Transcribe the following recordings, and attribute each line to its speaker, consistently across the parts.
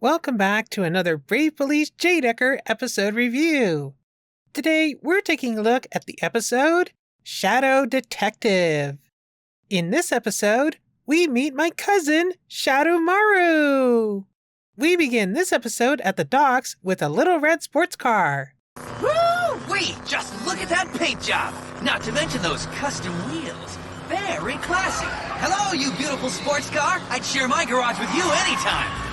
Speaker 1: Welcome back to another Brave Police J-Decker episode review. Today, we're taking a look at the episode Shadow Detective. In this episode, we meet my cousin, Shadow-Maru. We begin this episode at the docks with a little red sports car.
Speaker 2: Woo-wee! Just look at that paint job! Not to mention those custom wheels. Very classy. Hello, you beautiful sports car. I'd share my garage with you anytime.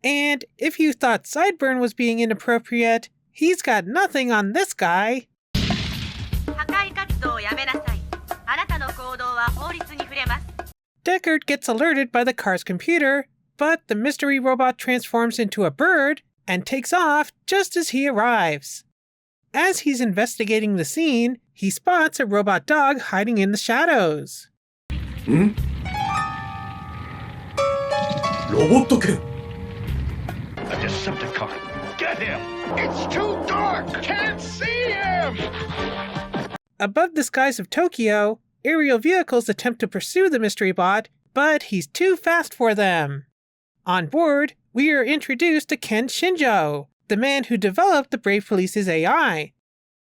Speaker 1: And if you thought Sideburn was being inappropriate, he's got nothing on this guy. Deckard gets alerted by the car's computer, but the mystery robot transforms into a bird and takes off just as he arrives. As he's investigating the scene, he spots a robot dog hiding in the shadows.
Speaker 3: A Decepticon! Get him! It's too dark! Can't see him!
Speaker 1: Above the skies of Tokyo, aerial vehicles attempt to pursue the mystery bot, but he's too fast for them. On board, we are introduced to Ken Shinjo, the man who developed the Brave Police's AI.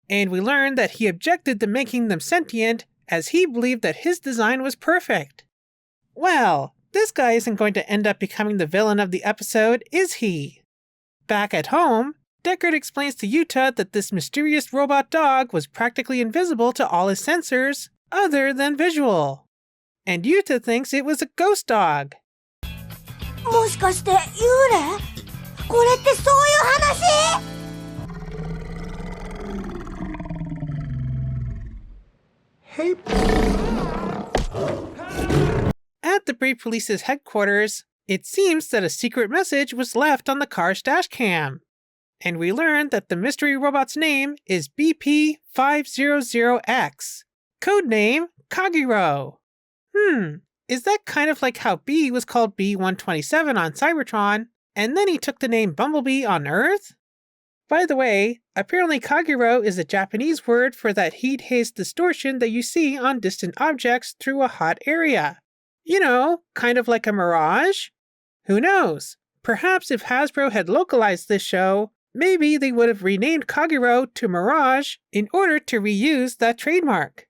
Speaker 1: And we learn that he objected to making them sentient as he believed that his design was perfect. Well, this guy isn't going to end up becoming the villain of the episode, is he? Back at home, Deckard explains to Yuta that this mysterious robot dog was practically invisible to all his sensors, other than visual. And Yuta thinks it was a ghost dog.
Speaker 4: もしかして幽霊? これってそういう話?
Speaker 1: At the Brave Police's headquarters, it seems that a secret message was left on the car's dashcam. And we learn that the mystery robot's name is BP500X, codename Kagero. Is that kind of like how B was called B127 on Cybertron, and then he took the name Bumblebee on Earth? By the way, apparently Kagero is a Japanese word for that heat haze distortion that you see on distant objects through a hot area. You know, kind of like a mirage? Who knows? Perhaps if Hasbro had localized this show, maybe they would have renamed Kagero to Mirage in order to reuse that trademark.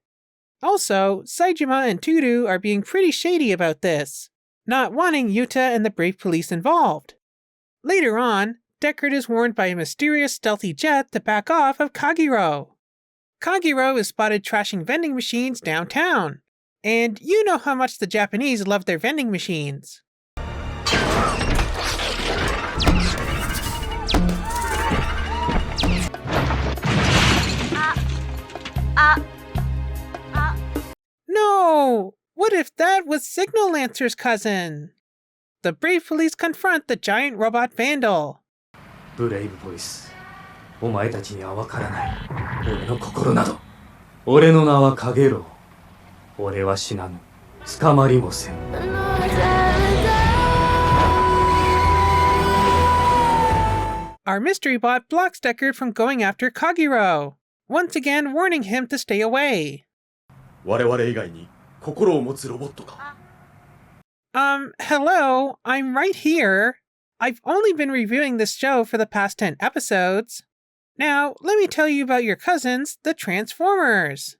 Speaker 1: Also, Saejima and Tudu are being pretty shady about this, not wanting Yuta and the Brave Police involved. Later on, Deckard is warned by a mysterious stealthy jet to back off of Kagero. Kagero is spotted trashing vending machines downtown, and you know how much the Japanese love their vending machines. No! What if that was Signal Lancer's cousin? The Brave Police confront the giant robot vandal.
Speaker 5: Brave Police, お前たちにはわからない。俺の心など。俺の名はカゲロウ。俺は死なぬ。捕まりもせん。
Speaker 1: Our mystery bot blocks Deckard from going after Kagero, once again warning him to stay away.
Speaker 3: 我々以外に心を持つロボットか?
Speaker 1: Hello, I'm right here. I've only been reviewing this show for the past 10 episodes. Now, let me tell you about your cousins, the Transformers.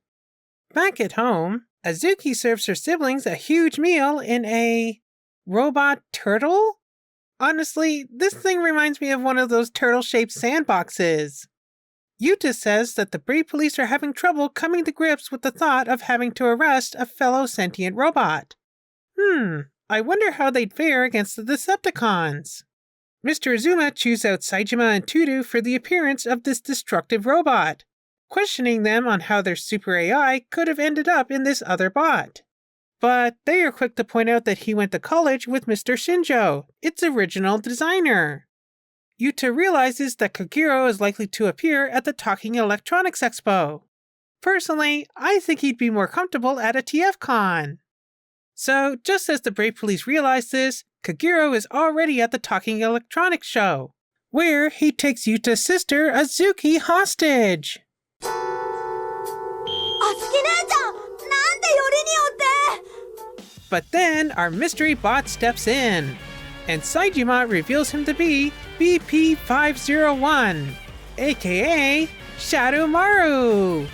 Speaker 1: Back at home, Azuki serves her siblings a huge meal in a robot turtle? Honestly, this thing reminds me of one of those turtle-shaped sandboxes. Yuta says that the Brave Police are having trouble coming to grips with the thought of having to arrest a fellow sentient robot. I wonder how they'd fare against the Decepticons. Mr. Azuma chews out Saejima and Tudu for the appearance of this destructive robot, questioning them on how their super AI could have ended up in this other bot. But they are quick to point out that he went to college with Mr. Shinjo, its original designer. Yuta realizes that Kagero is likely to appear at the Talking Electronics Expo. Personally, I think he'd be more comfortable at a TFCon. So, just as the Brave Police realize this, Kagero is already at the Talking Electronics show, where he takes Yuta's sister Azuki hostage. But then our mystery bot steps in, and Saejima reveals him to be BP-501, aka Shadow-Maru.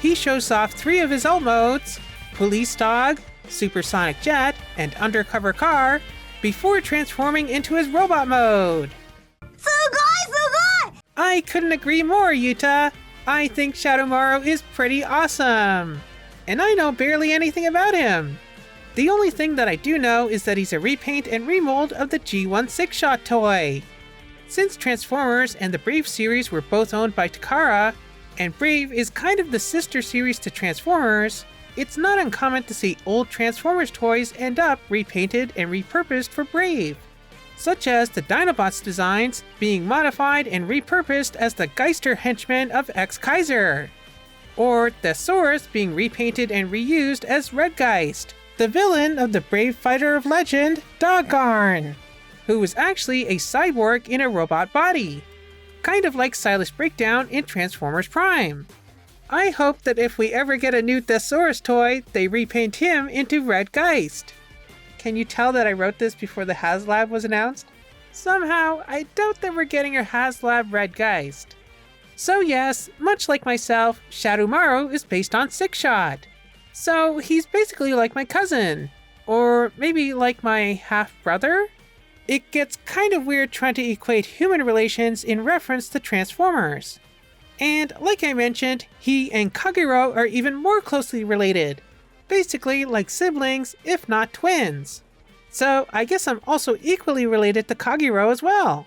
Speaker 1: He shows off 3 of his ult modes, Police Dog, Supersonic Jet, and Undercover Car, before transforming into his robot mode.
Speaker 4: すごいすごい
Speaker 1: I couldn't agree more, Yuta. I think Shadow-Maru is pretty awesome. And I know barely anything about him. The only thing that I do know is that he's a repaint and remold of the G1 6-shot toy. Since Transformers and the Brave series were both owned by Takara, and Brave is kind of the sister series to Transformers, it's not uncommon to see old Transformers toys end up repainted and repurposed for Brave, such as the Dinobots designs being modified and repurposed as the Geister henchmen of X-Kaiser, or Thesaurus being repainted and reused as Red Geist, the villain of the Brave fighter of legend, Doggarn, who was actually a cyborg in a robot body, kind of like Silas Breakdown in Transformers Prime. I hope that if we ever get a new Thesaurus toy, they repaint him into Red Geist. Can you tell that I wrote this before the HasLab was announced? Somehow, I doubt that we're getting a HasLab Red Geist. So yes, much like myself, Shadow-Maru is based on 6-shot. So he's basically like my cousin. Or maybe like my half-brother? It gets kind of weird trying to equate human relations in reference to Transformers. And like I mentioned, he and Kagero are even more closely related. Basically like siblings, if not twins. So I guess I'm also equally related to Kagero as well.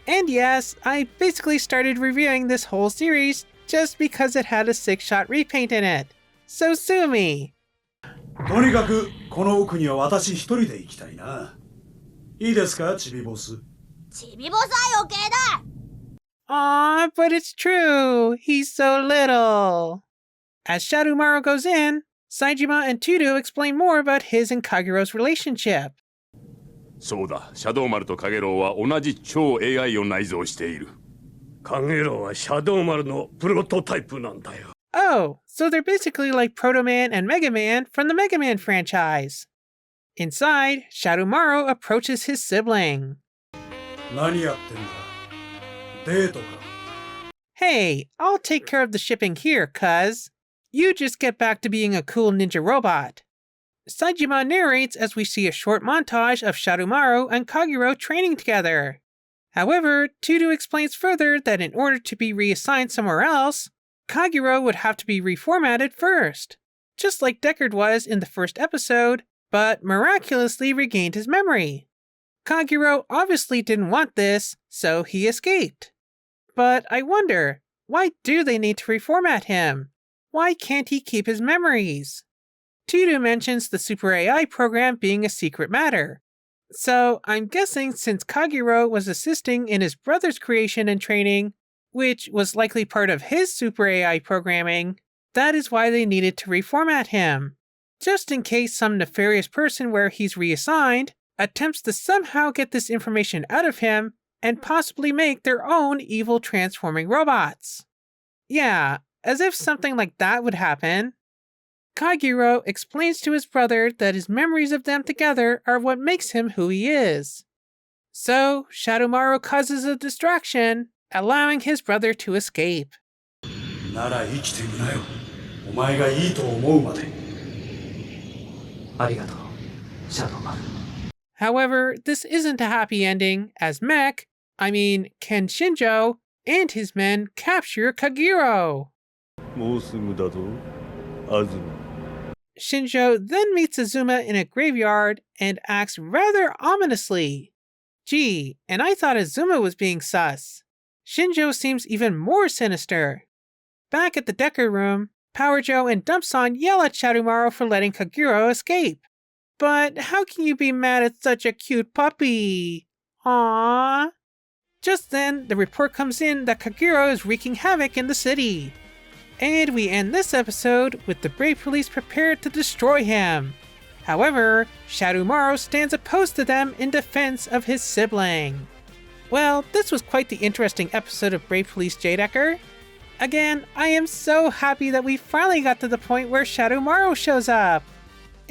Speaker 1: And yes, I basically started reviewing this whole series just because it had a 6-shot repaint in it. So sue me.
Speaker 6: とにかくこの奥には私一人で行きたいな。いいですか、チビボス。
Speaker 4: ちびぼさ余計だ
Speaker 1: Aw, but it's true. He's so little. As Shadow-Maru goes in, Saejima and Tudu explain more about his and Kagero's relationship.
Speaker 7: そうだ、シャドウマルとカゲロウは同じ超 AI を内蔵している。
Speaker 8: カゲロウはシャドウマルのプロトタイプなんだよ。
Speaker 1: Oh, so they're basically like Proto Man and Mega Man from the Mega Man franchise. Inside, Shadow-Maru approaches his sibling.
Speaker 6: 何やってんだ。デートか。
Speaker 1: Hey, I'll take care of the shipping here, cuz. You just get back to being a cool ninja robot. Saejima narrates as we see a short montage of Shadow-Maru and Kagero training together. However, Tudu explains further that in order to be reassigned somewhere else, Kagero would have to be reformatted first, just like Deckard was in the first episode, but miraculously regained his memory. Kagero obviously didn't want this, so he escaped. But I wonder, why do they need to reformat him? Why can't he keep his memories? Tudu mentions the Super AI program being a secret matter. So I'm guessing since Kagero was assisting in his brother's creation and training, which was likely part of his Super AI programming, that is why they needed to reformat him. Just in case some nefarious person where he's reassigned attempts to somehow get this information out of him and possibly make their own evil transforming robots. Yeah, as if something like that would happen. Kagero explains to his brother that his memories of them together are what makes him who he is. So, Shadow-Maru causes a distraction, allowing his brother to escape.
Speaker 6: なら生きてみなよ。お前がいいと思うまで。
Speaker 5: ありがとう、シャドウマル。
Speaker 1: However, this isn't a happy ending, as Ken Shinjo, and his men capture Kagero.
Speaker 8: もうすぐだぞ、アズマ。
Speaker 1: Shinjo then meets Azuma in a graveyard and acts rather ominously. Gee, and I thought Azuma was being sus. Shinjo seems even more sinister. Back at the Decker room, Power Joe and Dumpson yell at Shadow-Maru for letting Kagero escape. But how can you be mad at such a cute puppy? Aww. Just then, the report comes in that Kagero is wreaking havoc in the city. And we end this episode with the Brave Police prepared to destroy him. However, Shadow-Maru stands opposed to them in defense of his sibling. Well, this was quite the interesting episode of Brave Police J-Decker. Again, I am so happy that we finally got to the point where Shadow-Maru shows up.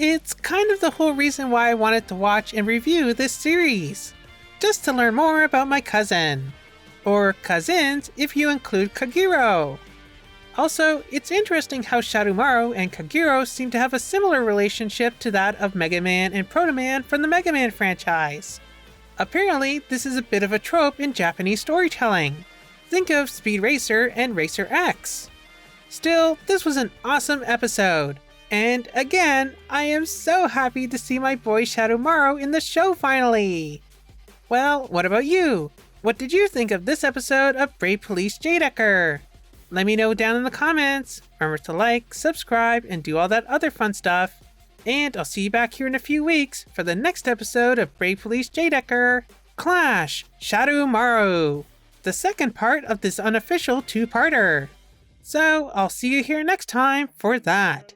Speaker 1: It's kind of the whole reason why I wanted to watch and review this series. Just to learn more about my cousin. Or cousins if you include Kagero. Also, it's interesting how Shadow-Maru and Kagero seem to have a similar relationship to that of Mega Man and Proto Man from the Mega Man franchise. Apparently, this is a bit of a trope in Japanese storytelling. Think of Speed Racer and Racer X. Still, this was an awesome episode. And again, I am so happy to see my boy Shadow-Maru in the show finally! Well, what about you? What did you think of this episode of Brave Police Jadecker? Let me know down in the comments. Remember to like, subscribe, and do all that other fun stuff. And I'll see you back here in a few weeks for the next episode of Brave Police Jadecker, Clash Shadow-Maru, the second part of this unofficial two-parter. So I'll see you here next time for that.